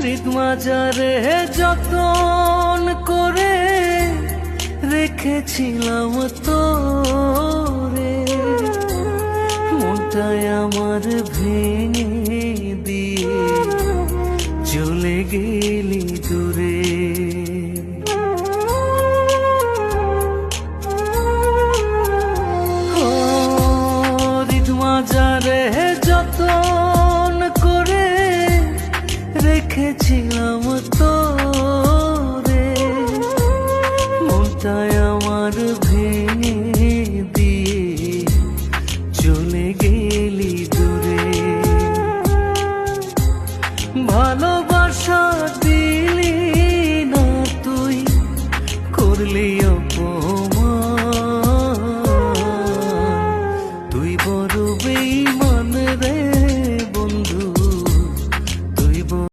হৃদ মাজারে যতন করে রেখেছিলাম তোরে, মনটাই আমার ভেঙে দিয়ে চলে গেলি দূরে। হৃদ মাজারে যতন করে রেখেছিলাম তোরে, মনটাই আমার ভেঙে দিয়ে চলে গেলি দূরে। ভালোবাসা দিলি না তুই, করলি